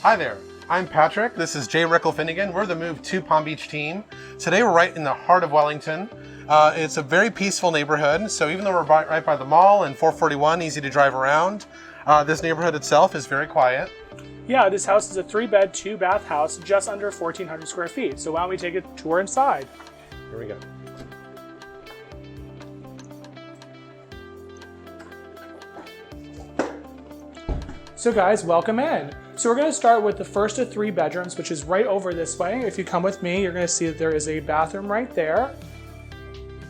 Hi there, I'm Patrick. This is Jay Rickel-Finnegan. We're the Move to Palm Beach team. Today we're right in the heart of Wellington. It's a very peaceful neighborhood, so even though we're right by the mall and 441, easy to drive around, this neighborhood itself is very quiet. Yeah, this house is a 3-bed, 2-bath house, just under 1,400 square feet. So why don't we take a tour inside? Here we go. So guys, welcome in. So we're gonna start with the first of 3 bedrooms, which is right over this way. If you come with me, you're gonna see that there is a bathroom right there.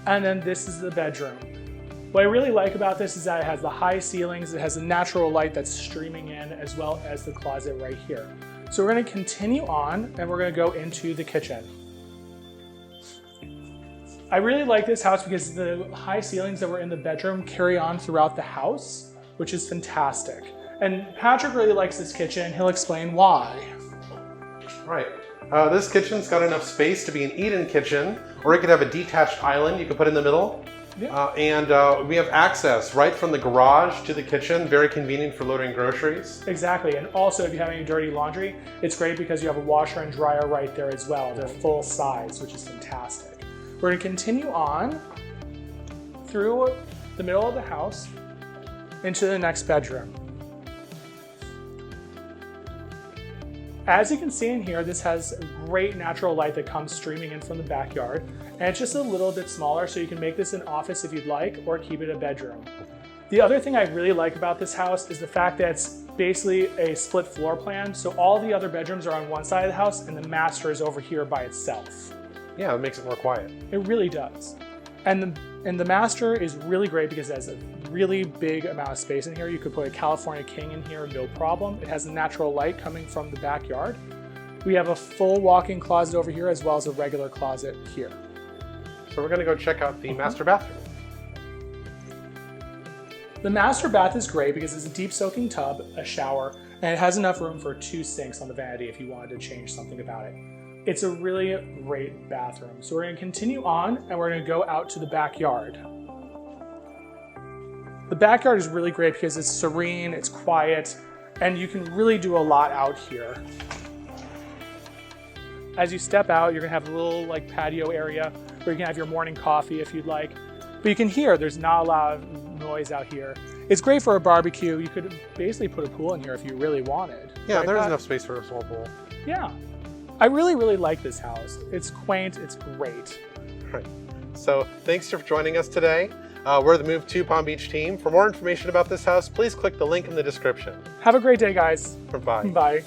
And then this is the bedroom. What I really like about this is that it has the high ceilings, it has a natural light that's streaming in, as well as the closet right here. So we're gonna continue on and we're gonna go into the kitchen. I really like this house because the high ceilings that were in the bedroom carry on throughout the house, which is fantastic. And Patrick really likes this kitchen. He'll explain why. Right. This kitchen's got enough space to be an eat-in kitchen, or it could have a detached island you could put in the middle. Yeah. And we have access right from the garage to the kitchen, very convenient for loading groceries. Exactly, and also if you have any dirty laundry, it's great because you have a washer and dryer right there as well. They're full size, which is fantastic. We're gonna continue on through the middle of the house into the next bedroom. As you can see in here, this has great natural light that comes streaming in from the backyard, and it's just a little bit smaller, so you can make this an office if you'd like, or keep it a bedroom. The other thing I really like about this house is the fact that it's basically a split floor plan, so all the other bedrooms are on one side of the house, and the master is over here by itself. Yeah, it makes it more quiet. It really does. And the master is really great because it has a really big amount of space in here. You could put a California King in here, no problem. It has natural light coming from the backyard. We have a full walk-in closet over here as well as a regular closet here. So we're gonna go check out the master bathroom. The master bath is great because it's a deep soaking tub, a shower, and it has enough room for 2 sinks on the vanity if you wanted to change something about it. It's a really great bathroom. So we're gonna continue on and we're gonna go out to the backyard. The backyard is really great because it's serene, it's quiet, and you can really do a lot out here. As you step out, you're gonna have a little patio area where you can have your morning coffee if you'd like. But you can hear there's not a lot of noise out here. It's great for a barbecue. You could basically put a pool in here if you really wanted. Yeah, right, there's Pat? enough space for a small pool. Yeah. I really, really like this house. It's quaint, it's great. Right. So thanks for joining us today. We're the Move to Palm Beach team. For more information about this house, please click the link in the description. Have a great day, guys. Bye. Bye.